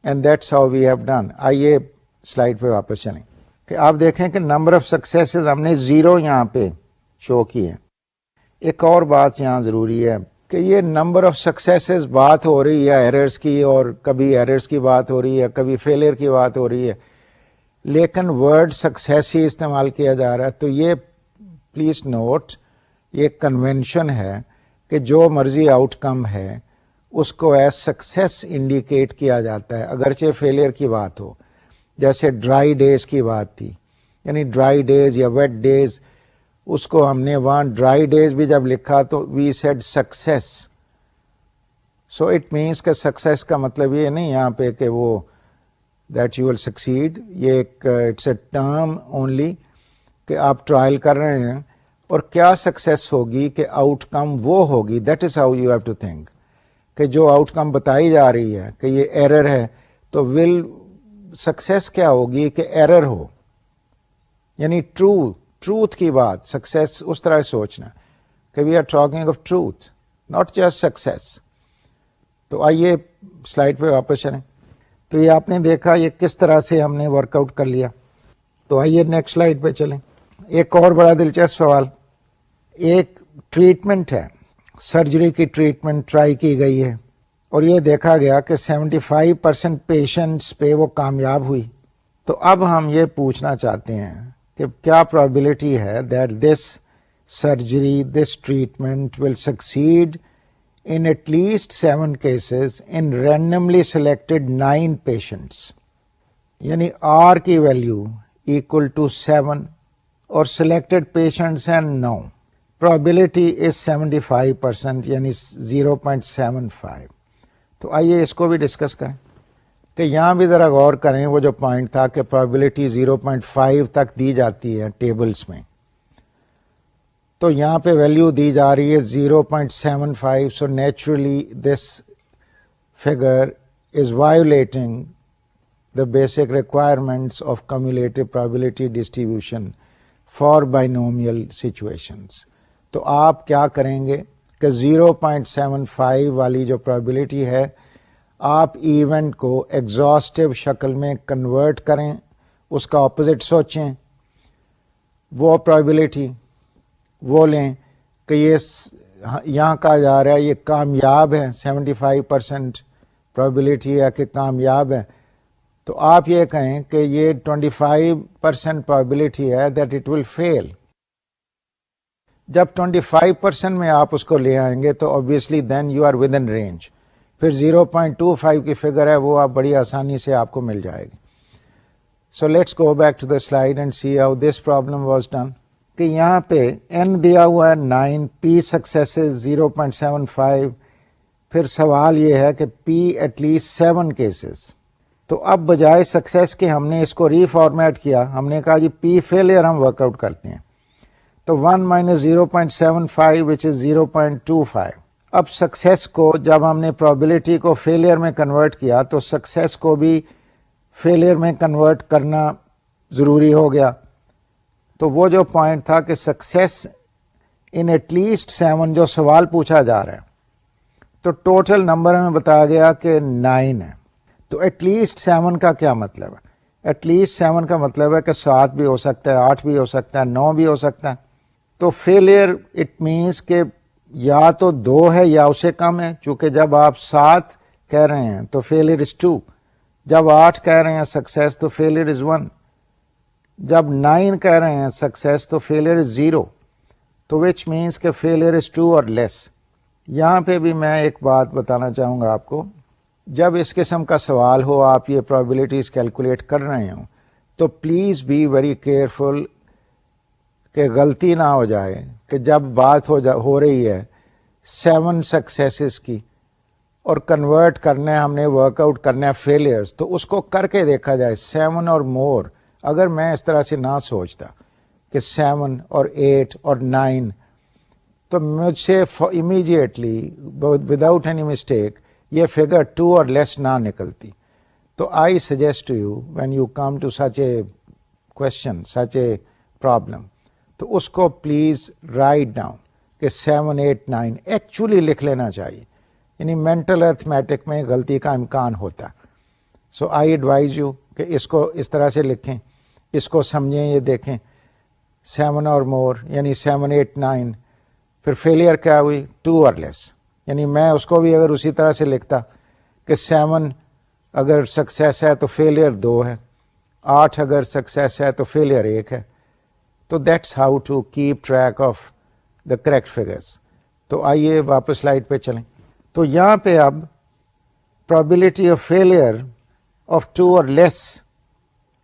And that's how we have done. آئیے سلائڈ پہ واپس چلیں کہ آپ دیکھیں کہ نمبر آف سکسیسز ہم نے 0 یہاں پہ شو کی ہے. ایک اور بات یہاں ضروری ہے کہ یہ نمبر آف سکسیسز بات ہو رہی ہے ایررز کی، اور کبھی ایررز کی بات ہو رہی ہے، کبھی فیلئر کی بات ہو رہی ہے، لیکن ورڈ سکسیس ہی استعمال کیا جا رہا ہے. تو یہ پلیز نوٹ، یہ کنونشن ہے کہ جو مرضی آؤٹ کم ہے اس کو ایز سکسیس انڈیکیٹ کیا جاتا ہے اگرچہ فیلئر کی بات ہو. جیسے ڈرائی ڈیز کی بات تھی، یعنی ڈرائی ڈیز یا ویٹ ڈیز، اس کو ہم نے وہاں ڈرائی ڈیز بھی جب لکھا تو we said success. So it means کہ سکسیس کا مطلب یہ نہیں یہاں پہ کہ وہ دیٹ یو ول سکسیڈ، یہ ایک اٹس اے ٹرم اونلی کہ آپ ٹرائل کر رہے ہیں اور کیا سکسیس ہوگی کہ آؤٹ کم وہ ہوگی. That is how you have to think کہ جو آؤٹ کم بتائی جا رہی ہے کہ یہ ایرر ہے تو ول سکسیس کیا ہوگی کہ ایرر ہو، یعنی ٹروتھ کی بات. سکسیس اس طرح سوچنا کہ we are talking of truth not just success. تو آئیے سلائڈ پہ واپس چلیں. تو یہ آپ نے دیکھا یہ کس طرح سے ہم نے ورک آؤٹ کر لیا. تو آئیے نیکسٹ سلائڈ پہ چلیں. ایک اور بڑا دلچسپ سوال، ایک ٹریٹمنٹ ہے، سرجری کی ٹریٹمنٹ ٹرائی کی گئی ہے اور یہ دیکھا گیا کہ 75% پیشنٹس پہ وہ کامیاب ہوئی. تو اب ہم یہ پوچھنا چاہتے ہیں کہ کیا پرابیبلٹی ہے that this surgery, this treatment will succeed in at least 7 cases in randomly selected 9 patients. یعنی R کی ویلیو equal to 7 اور selected patients ہیں 9. Probability is 75%, یعنی 0.75. تو آئیے اس کو بھی ڈسکس کریں کہ یہاں بھی ذرا غور کریں. وہ جو پوائنٹ تھا کہ probability 0.5 تک دی جاتی ہے ٹیبلز میں، تو یہاں پہ ویلیو دی جا رہی ہے 0.75. So naturally this figure is violating the basic requirements of cumulative probability distribution for binomial situations. تو آپ کیا کریں گے کہ 0.75 والی جو probability ہے آپ ایونٹ کو ایگزاسٹو شکل میں کنورٹ کریں، اس کا اپوزٹ سوچیں، وہ probability وہ لیں کہ یہ یہاں کہا جا رہا ہے یہ کامیاب ہے، 75% probability ہے کہ کامیاب ہے، تو آپ یہ کہیں کہ یہ 25% probability ہے that it will fail. جب 25% میں آپ اس کو لے آئیں گے تو obviously then you are within range. پھر 0.25 کی فگر ہے وہ آپ بڑی آسانی سے آپ کو مل جائے گی. So let's go back to the slide and see how this problem was done. کہ یہاں پہ n دیا ہوا ہے 9, p successes 0.75. پھر سوال یہ ہے کہ p at least 7 cases. تو اب بجائے سکسیس کے ہم نے اس کو ری فارمیٹ کیا، ہم نے کہا جی پی فیلئر ہم ورک آؤٹ کرتے ہیں، تو 1 minus 0.75 which is 0.25. اب سکسیس کو جب ہم نے پرابیلٹی کو فیلئر میں کنورٹ کیا تو سکسیس کو بھی فیلئر میں کنورٹ کرنا ضروری ہو گیا. تو وہ جو پوائنٹ تھا کہ سکسیس ان ایٹ لیسٹ 7 جو سوال پوچھا جا رہا ہے، تو ٹوٹل نمبر ہمیں بتایا گیا کہ 9 ہے. تو ایٹ لیسٹ 7 کا کیا مطلب ہے؟ ایٹ لیسٹ 7 کا مطلب ہے کہ 7 بھی ہو سکتا ہے، 8 بھی ہو سکتا ہے، 9 بھی ہو سکتا ہے. تو فیلئر اٹ مینس کہ یا تو 2 ہے یا اسے کم ہے. چونکہ جب آپ 7 کہہ رہے ہیں تو فیلئر از 2، جب 8 کہہ رہے ہیں سکسیس تو فیلئر از 1، جب 9 کہہ رہے ہیں سکسیس تو فیلئر از 0. تو وچ مینس کہ فیلئر از 2 اور لیس. یہاں پہ بھی میں ایک بات بتانا چاہوں گا آپ کو، جب اس قسم کا سوال ہو آپ یہ پرابیلٹیز کیلکولیٹ کر رہے ہوں تو پلیز بی ویری کیئرفل کہ غلطی نہ ہو جائے کہ جب بات ہو رہی ہے 7 سکسیسز کی اور کنورٹ کرنا ہے، ہم نے ورک آؤٹ کرنا ہے فیلئرز، تو اس کو کر کے دیکھا جائے 7 اور مور. اگر میں اس طرح سے نہ سوچتا کہ 7 اور 8 اور 9 تو مجھ سے امیجیٹلی وداؤٹ اینی مسٹیک یہ فگر 2 اور لیس نہ نکلتی. تو I suggest to you when you come to such a question, such a problem, تو اس کو پلیز رائٹ ڈاؤن کہ 7 8 9 ایکچولی لکھ لینا چاہیے. یعنی مینٹل ارتھمیٹک میں غلطی کا امکان ہوتا. سو آئی ایڈوائز یو کہ اس کو اس طرح سے لکھیں، اس کو سمجھیں، یہ دیکھیں 7 اور مور یعنی 7 8 9. پھر فیلئر کیا ہوئی؟ 2 اور لیس. یعنی میں اس کو بھی اگر اسی طرح سے لکھتا کہ 7 اگر سکسیس ہے تو فیلئر 2 ہے، 8 اگر سکسیس ہے تو فیلئر 1 ہے. تو that's how to keep track of the correct figures. تو آئیے واپس سلائڈ پہ چلیں. تو یہاں پہ اب پرابیلٹی آف فیلئر آف 2 اور لیس،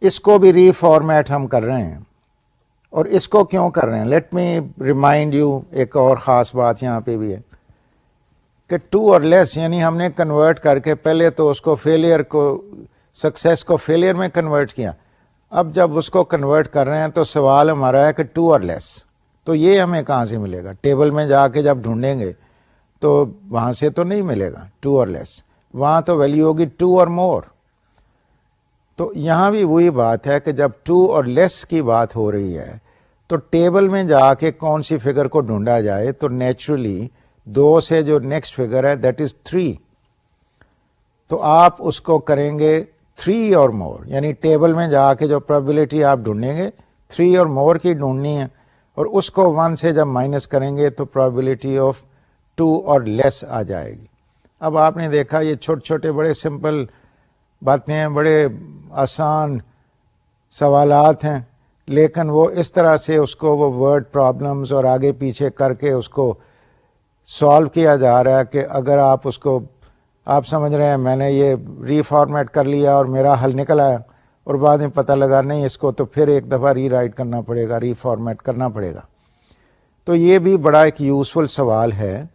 اس کو بھی ری فارمیٹ ہم کر رہے ہیں. اور اس کو کیوں کر رہے ہیں؟ لیٹ می ریمائنڈ یو، ایک اور خاص بات یہاں پہ بھی ہے کہ 2 اور لیس یعنی ہم نے کنورٹ کر کے پہلے تو اس کو فیلئر کو سکسیس کو فیلئر میں کنورٹ کیا. اب جب اس کو کنورٹ کر رہے ہیں تو سوال ہمارا ہے کہ 2 اور لیس. تو یہ ہمیں کہاں سے ملے گا؟ ٹیبل میں جا کے جب ڈھونڈیں گے تو وہاں سے تو نہیں ملے گا 2 اور لیس، وہاں تو ویلیو ہوگی 2 اور مور. تو یہاں بھی وہی بات ہے کہ جب 2 اور لیس کی بات ہو رہی ہے تو ٹیبل میں جا کے کون سی فگر کو ڈھونڈا جائے، تو نیچرلی 2 سے جو نیکسٹ فگر ہے دیٹ از 3. تو آپ اس کو کریں گے 3 اور مور، یعنی ٹیبل میں جا کے جو پرابیلٹی آپ ڈھونڈیں گے 3 اور مور کی ڈھونڈنی ہے، اور اس کو 1 سے جب مائنس کریں گے تو پرابیلٹی آف 2 اور لیس آ جائے گی. اب آپ نے دیکھا یہ چھوٹے چھوٹے بڑے سمپل باتیں ہیں، بڑے آسان سوالات ہیں لیکن وہ اس طرح سے اس کو وہ ورڈ پرابلمز اور آگے پیچھے کر کے اس کو سالو کیا جا رہا ہے کہ اگر آپ اس کو آپ سمجھ رہے ہیں میں نے یہ ری فارمیٹ کر لیا اور میرا حل نکل آیا اور بعد میں پتہ لگا نہیں اس کو تو پھر ایک دفعہ ری رائٹ کرنا پڑے گا, ری فارمیٹ کرنا پڑے گا. تو یہ بھی بڑا ایک یوزفل سوال ہے.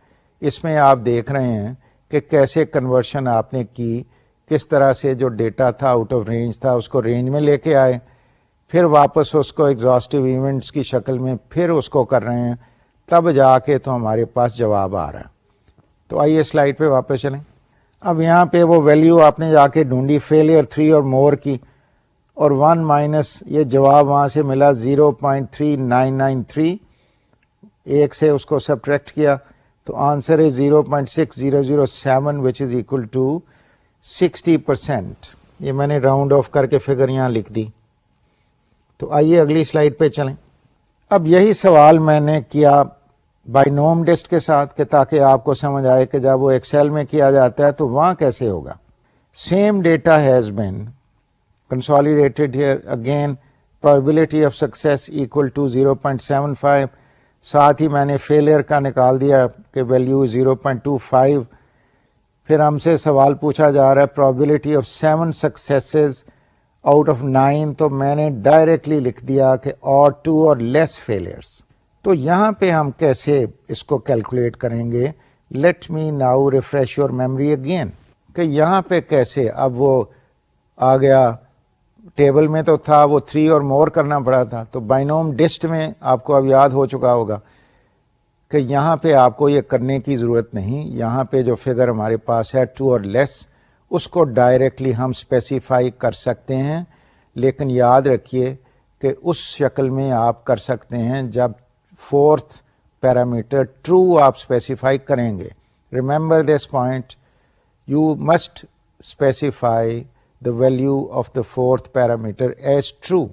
اس میں آپ دیکھ رہے ہیں کہ کیسے کنورشن آپ نے کی, کس طرح سے جو ڈیٹا تھا آؤٹ آف رینج تھا اس کو رینج میں لے کے آئے, پھر واپس اس کو ایگزاسٹیو ایونٹس کی شکل میں پھر اس کو کر رہے ہیں, تب جا کے تو ہمارے پاس جواب آ رہا ہے. تو آئیے سلائڈ پہ واپس چلیں. اب یہاں پہ وہ ویلیو آپ نے جا کے ڈھونڈی فیلئر 3 اور مور کی, اور 1 مائنس یہ جواب وہاں سے ملا 0.3993, ایک سے اس کو سبٹریکٹ کیا تو آنسر ہے 0.6007 which is equal to 60%. یہ میں نے راؤنڈ آف کر کے فگر یہاں لکھ دی. تو آئیے اگلی سلائڈ پہ چلیں. اب یہی سوال میں نے کیا بائنوم ڈسٹ کے ساتھ کہ تاکہ آپ کو سمجھ آئے کہ جب وہ ایکسل میں کیا جاتا ہے تو وہاں کیسے ہوگا. Same data has been consolidated here, again probability of success equal to 0.75. ساتھ ہی میں نے فیلئر کا نکال دیا کہ ویلیو 0.25. پھر ہم سے سوال پوچھا جا رہا ہے probability of 7 successes out of 9, تو میں نے ڈائریکٹلی لکھ دیا کہ اور 2 اور لیس فیلئرس. تو یہاں پہ ہم کیسے اس کو کیلکولیٹ کریں گے. Let me now refresh your memory again کہ یہاں پہ کیسے. اب وہ آ گیا ٹیبل میں تو تھا وہ 3 اور مور کرنا پڑا تھا, تو بائنوم ڈسٹ میں آپ کو اب یاد ہو چکا ہوگا کہ یہاں پہ آپ کو یہ کرنے کی ضرورت نہیں. یہاں پہ جو فگر ہمارے پاس ہے 2 اور لیس, اس کو ڈائریکٹلی ہم اسپیسیفائی کر سکتے ہیں, لیکن یاد رکھیے کہ اس شکل میں آپ کر سکتے ہیں جب 4th پیرامیٹر ٹرو آپ اسپیسیفائی کریں گے. Remember this point, you must specify the value of the 4th parameter as true.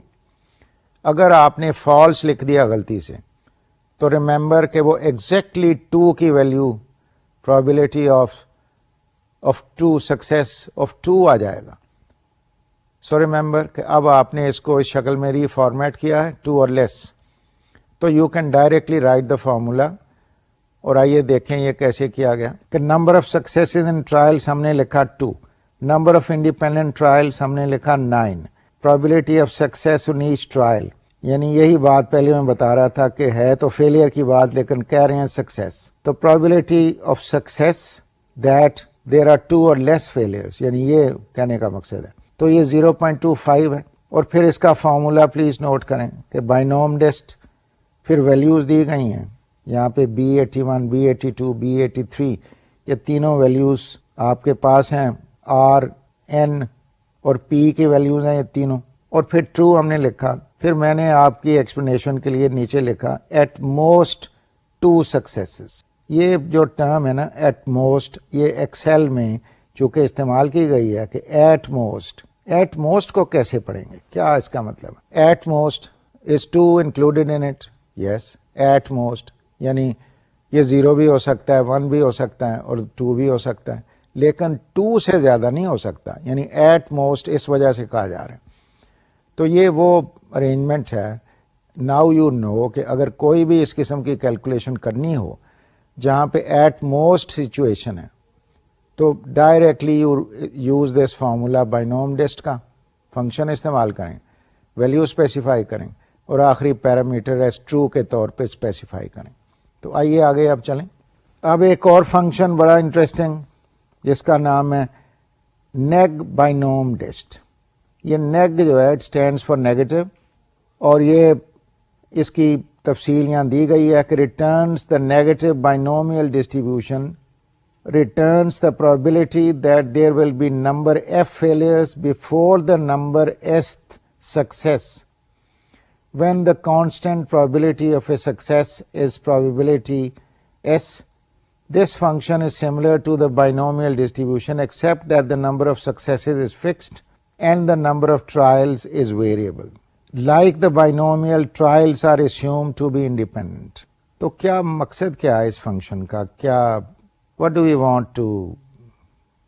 اگر آپ نے فالس لکھ دیا غلطی سے تو ریمبر کہ وہ exactly 2 کی value probability of 2 success of 2 آ جائے گا. سو ریمبر کہ اب آپ نے اس کو اس شکل میں ری فارمیٹ کیا ہے 2 اور لیس, تو you can directly right the formula. اور آئیے دیکھیں یہ کیسے کیا گیا کہ number of successes in trials ہم نے لکھا 2, نمبر آف انڈیپینڈنٹ ٹرائلس ہم نے لکھا 9, probability of success in each trial, یعنی یہی بات پہلے میں بتا رہا تھا کہ ہے تو فیلئر کی بات لیکن کہہ رہے ہیں سکسیس. تو probability of success that there are 2 or less failures, یعنی یہ کہنے کا مقصد ہے. تو یہ 0.25 ہے. اور پھر اس کا فارمولا پلیز نوٹ کریں کہ بائنوم ڈسٹ, پھر ویلیوز دی گئی ہیں یہاں پہ B81, B82, B83, یہ تینوں ویلیوز آپ کے پاس ہیں, R, N اور P کی ویلیوز ہیں یہ تینوں, اور پھر ٹرو ہم نے لکھا. پھر میں نے آپ کی ایکسپلینیشن کے لیے نیچے لکھا ایٹ موسٹ 2 سکسیسز. یہ جو ٹرم ہے نا ایٹ موسٹ, یہ ایکسل میں چونکہ استعمال کی گئی ہے کہ ایٹ موسٹ کو کیسے پڑھیں گے, کیا اس کا مطلب ہے. At most is 2 included in it. Yes, at most یعنی یہ 0 بھی ہو سکتا ہے, 1 بھی ہو سکتا ہے اور 2 بھی ہو سکتا ہے, لیکن 2 سے زیادہ نہیں ہو سکتا, یعنی ایٹ موسٹ اس وجہ سے کہا جا رہا ہے. تو یہ وہ ارینجمنٹ ہے. ناؤ یو نو کہ اگر کوئی بھی اس قسم کی کیلکولیشن کرنی ہو جہاں پہ ایٹ موسٹ سچویشن ہے تو directly use this formula binom dist کا فنکشن استعمال کریں, ویلیو اسپیسیفائی کریں اور آخری پیرامیٹر ایز ٹرو کے طور پہ اسپیسیفائی کریں. تو آئیے آگے اب چلیں. اب ایک اور فنکشن بڑا انٹرسٹنگ جس کا نام ہے نیگ بائنوم ڈسٹ. یہ نیگ جو ہے اٹ اسٹینڈس فار نیگیٹو, اور یہ اس کی تفصیل یہاں دی گئی ہے کہ returns the negative binomial distribution returns the probability that there will be number f failures before the number sth success when the constant probability of a success is probability s. This function is similar to the binomial distribution except that the number of successes is fixed and the number of trials is variable. Like the binomial, trials are assumed to be independent. تو کیا مقصد کیا ہے اس function کا, کیا what do we want to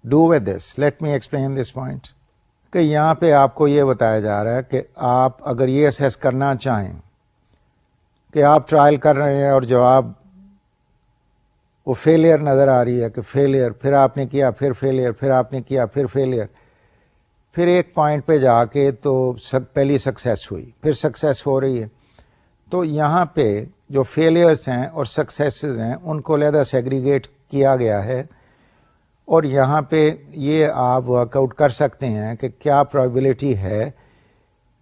do with this? Let me explain this point. کہ یہاں پہ آپ کو یہ بتایا جا رہا ہے کہ آپ اگر یہ اسیس کرنا چاہیں کہ آپ ٹرائل کر رہے ہیں اور جواب وہ فیلئر نظر آ رہی ہے کہ فیلئر، پھر آپ نے کیا پھر فیلئر، پھر آپ نے کیا پھر فیلئر، پھر ایک پوائنٹ پہ جا کے تو پہلی سکسیس ہوئی، پھر سکسیس ہو رہی ہے، تو یہاں پہ جو فیلئرس ہیں اور سکسیسز ہیں ان کو علیحدہ سیگریگیٹ کیا گیا ہے، اور یہاں پہ یہ آپ ورک آؤٹ کر سکتے ہیں کہ کیا پرابیبلٹی ہے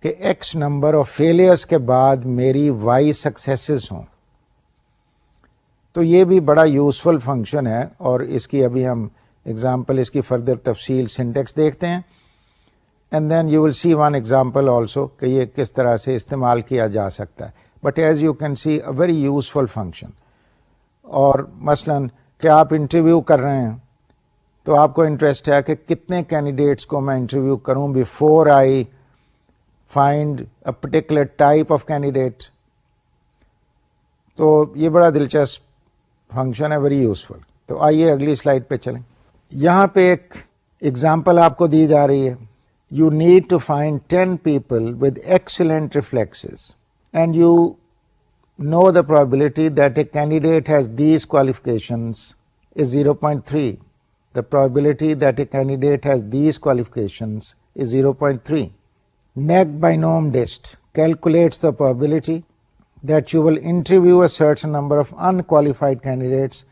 کہ ایکس نمبر آف فیلئرس کے بعد میری وائی سکسیسز ہوں. تو یہ بھی بڑا یوزفل فنکشن ہے، اور اس کی ابھی ہم ایگزامپل، اس کی فردر تفصیل سنٹیکس دیکھتے ہیں، and then you will see one example also کہ یہ کس طرح سے استعمال کیا جا سکتا ہے. But as you can see a very useful function. اور مثلاً کہ آپ انٹرویو کر رہے ہیں تو آپ کو انٹرسٹ ہے کہ کتنے کینڈیڈیٹس کو میں انٹرویو کروں before I find a particular type of candidate. تو یہ بڑا دلچسپ فنکشن ہے، ویری یوزفل. تو آئیے اگلی سلائڈ پہ چلیں. یہاں پہ ایک ایگزامپل آپ کو دی جا رہی ہے. You need to find 10 people with excellent reflexes, and you know the probability that a candidate has these qualifications is 0.3. The probability that a candidate has these qualifications is 0.3. Neg binom dist calculates the probability that you will interview a certain number of unqualified candidates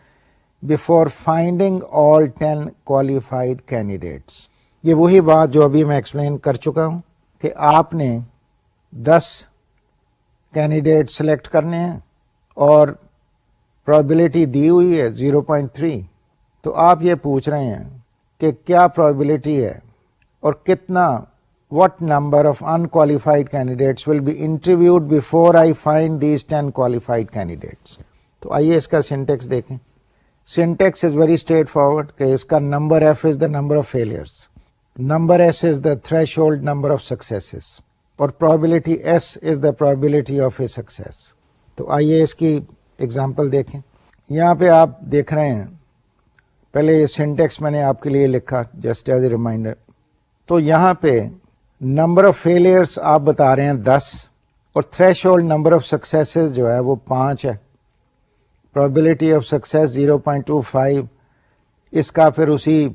before finding all 10 qualified candidates. یہ وہی بات جو ابھی میں explain کر چکا ہوں کہ آپ نے 10 کینڈیڈیٹ سلیکٹ کرنے ہیں اور پرابیبلٹی دی ہوئی ہے 0.3. تو آپ یہ پوچھ رہے ہیں کہ کیا پرابیبلٹی ہے اور کتنا what number of unqualified candidates will be interviewed before I find these 10 qualified candidates. تو آئیے اس کا سینٹیکس دیکھیں. Syntax is very straightforward کہ اس کا number F is the number of failures, number S is the threshold number of successes, اور probability S is the probability of a success. تو آئیے اس کی ایگزامپل دیکھیں. یہاں پہ آپ دیکھ رہے ہیں، پہلے یہ سینٹیکس میں نے آپ کے لیے لکھا جسٹ ایز اے ریمائنڈر. تو یہاں پہ نمبر آف فیلئرس آپ بتا رہے ہیں 10، اور تھریش ہولڈ نمبر آف سکسیسز جو ہے وہ 5 ہے. Probability of success 0.25. اس کا پھر اسی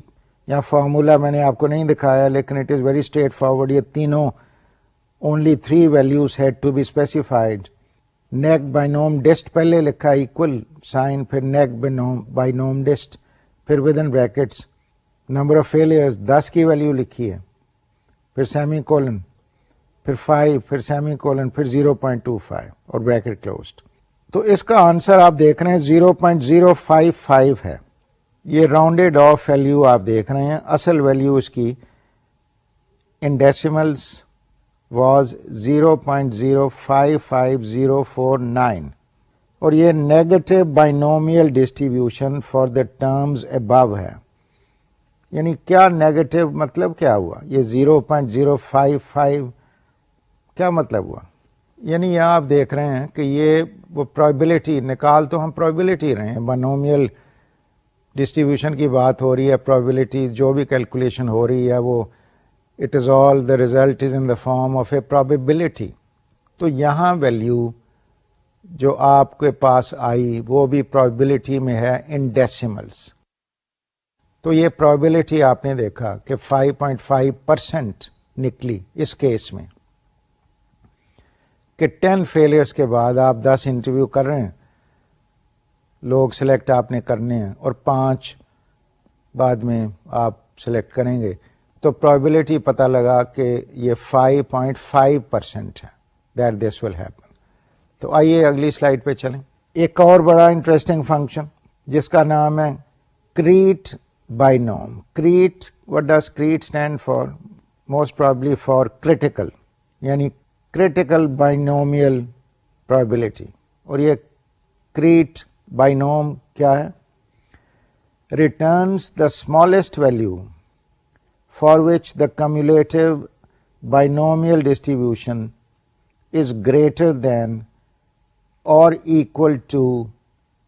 یہاں فارمولا میں نے آپ کو نہیں دکھایا، لیکن it is very straightforward. یہ تینوں only 3 values had to be specified. Neg binom dist پہلے لکھا ایکول سائن، پھر نیگ بائنوم ڈسٹ، پھر with in brackets number of failures 10 کی ویلیو لکھی ہے، پھر سیمی کولن، پھر 5، پھر سیمی کولن، پھر 0.25 اور بریکٹ کلوزڈ. تو اس کا آنسر آپ دیکھ رہے ہیں 0.055 ہے. یہ راؤنڈیڈ آف ویلیو آپ دیکھ رہے ہیں. اصل ویلیو اس کی ان ڈیسیملز واز 0.055049، اور یہ negative binomial distribution for the terms above ہے. یعنی کیا نیگیٹو مطلب کیا ہوا؟ یہ 0.055 کیا مطلب ہوا؟ یعنی یہاں آپ دیکھ رہے ہیں کہ یہ وہ پرابیبلٹی نکال، تو ہم پرابیبلٹی رہے ہیں، بائنومیل ڈسٹریبیوشن کی بات ہو رہی ہے. پرابیبلٹی جو بھی کیلکولیشن ہو رہی ہے وہ it is all the result is in the form of a probability. تو یہاں ویلیو جو آپ کے پاس آئی وہ بھی پرابیبلٹی میں ہے ان ڈیسیملز. تو یہ پرابیبلٹی آپ نے دیکھا کہ 5.5% نکلی اس کیس میں، کہ 10 فیلئرس کے بعد آپ 10 انٹرویو کر رہے ہیں، لوگ سلیکٹ آپ نے کرنے ہیں، اور 5 بعد میں آپ سلیکٹ کریں گے. تو پرابیبلٹی پتہ لگا کہ یہ 5.5% ہے دیٹ دس ول ہیپن. تو آئیے اگلی سلائڈ پہ چلیں. ایک اور بڑا انٹرسٹنگ فنکشن جس کا نام ہے crit binom. Crit, what does crit stand for? Most probably for critical, یعنی کریٹیکل بائنومیل پرابیبلٹی. اور یہ کریٹ بائنوم کیا ہے؟ Returns the smallest value for which the cumulative binomial distribution is greater than or equal to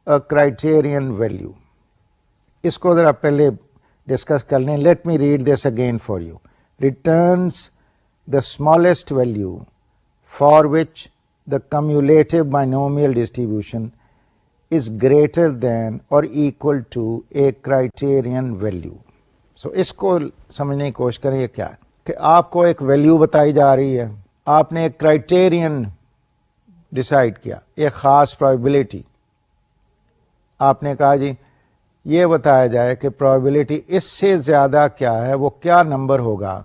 a criterion value. اس کو ذرا پہلے discuss کر لیں. Let me read this again for you. returns the smallest value for which the cumulative binomial distribution is greater than or equal to a criterion value. So اس کو سمجھنے کی کوشش کریں. یہ کیا ہے کہ آپ کو ایک ویلیو بتائی جا رہی ہے, آپ نے ایک کرائٹیرین ڈیسائیڈ کیا, ایک خاص پرابیبلٹی. آپ نے کہا جی یہ بتایا جائے کہ پرابیبلٹی اس سے زیادہ کیا ہے, وہ کیا نمبر ہوگا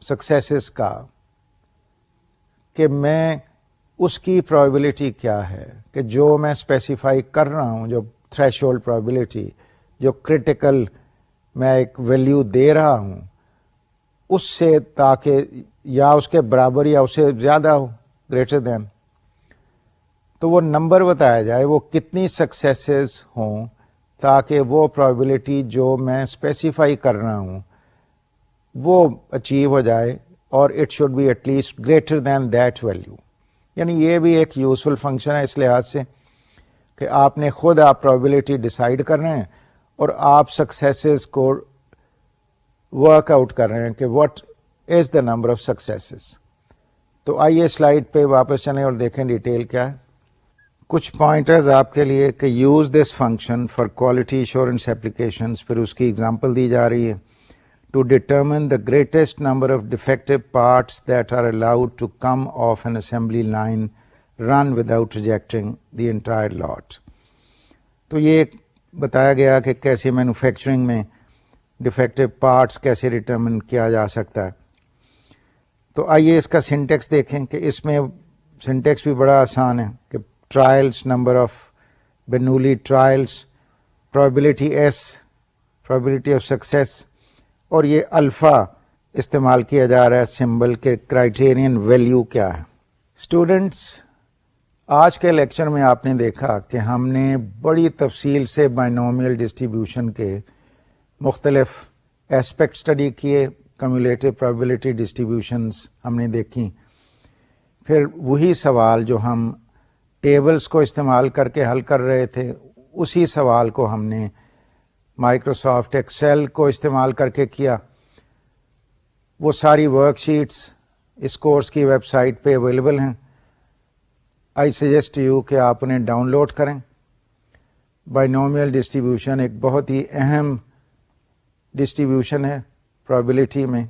سکسیسز کا, کہ میں اس کی پرابیبلٹی کیا ہے کہ جو میں اسپیسیفائی کر رہا ہوں, جو تھریش ہولڈ پرابیبلٹی, جو کرٹیکل میں ایک ویلیو دے رہا ہوں, اس سے تاکہ یا اس کے برابر یا اس سے زیادہ ہو, گریٹر دین. تو وہ نمبر بتایا جائے وہ کتنی سکسیسز ہوں تاکہ وہ پرابیبلٹی جو میں اسپیسیفائی کر رہا ہوں وہ اچیو ہو جائے, اور it should be at least greater than that value. یعنی یہ بھی ایک یوزفل فنکشن ہے اس لحاظ سے کہ آپ نے خود آپ پرابیبلٹی ڈیسائیڈ کر رہے ہیں اور آپ سکسیسز کو ورک آؤٹ کر رہے ہیں کہ what is the number of successes. تو آئیے سلائڈ پہ واپس چلیں اور دیکھیں ڈیٹیل کیا ہے. کچھ پوائنٹرز آپ کے لیے کہ use this function for quality assurance applications, پھر اس کی ایگزامپل دی جا رہی ہے. To determine the greatest number of defective parts that are allowed to come off an assembly line run without rejecting the entire lot. تو یہ بتایا گیا کہ کیسے مینوفیکچرنگ میں ڈیفیکٹو پارٹس کیسے ڈٹرمن کیا جا سکتا ہے. تو آئیے اس کا سنٹیکس دیکھیں کہ اس میں سنٹیکس بھی بڑا آسان ہے کہ trials, number of Bernoulli trials, probability S, probability of success, اور یہ الفا استعمال کیا جا رہا ہے سمبل کے کرائٹیرین ویلیو کیا ہے. اسٹوڈینٹس, آج کے لیکچر میں آپ نے دیکھا کہ ہم نے بڑی تفصیل سے بائنومیل ڈسٹریبیوشن کے مختلف ایسپیکٹ اسٹڈی کیے, کمیولیٹو پرابیبلٹی ڈسٹریبیوشنز ہم نے دیکھی. پھر وہی سوال جو ہم ٹیبلز کو استعمال کر کے حل کر رہے تھے, اسی سوال کو ہم نے مائکروسافٹ ایکسل کو استعمال کر کے کیا. وہ ساری ورک شیٹس اس کورس کی ویب سائٹ پہ اویلیبل ہیں. آئی سجیسٹ یو کہ آپ انہیں ڈاؤن لوڈ کریں. بائنومیل ڈسٹریبیوشن ایک بہت ہی اہم ڈسٹریبیوشن ہے پرابیبلٹی میں,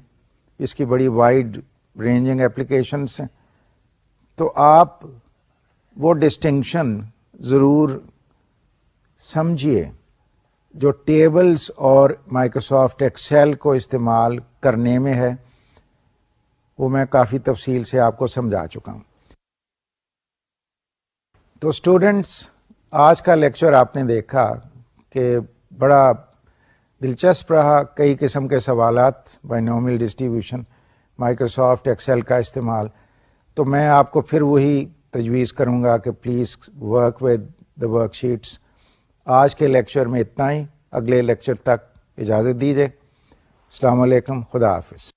اس کی بڑی وائڈ رینجنگ اپلیکیشنس ہیں. تو آپ وہ ڈسٹنکشن ضرور سمجھیے جو ٹیبلز اور مائکروسافٹ ایکسل کو استعمال کرنے میں ہے, وہ میں کافی تفصیل سے آپ کو سمجھا چکا ہوں. تو اسٹوڈینٹس, آج کا لیکچر آپ نے دیکھا کہ بڑا دلچسپ رہا. کئی قسم کے سوالات, بائنومیل ڈسٹریبیوشن, مائکروسافٹ ایکسل کا استعمال. تو میں آپ کو پھر وہی تجویز کروں گا کہ please work with the work sheets. آج کے لیکچر میں اتنا ہی. اگلے لیکچر تک اجازت دیجیے. السلام علیکم, خدا حافظ.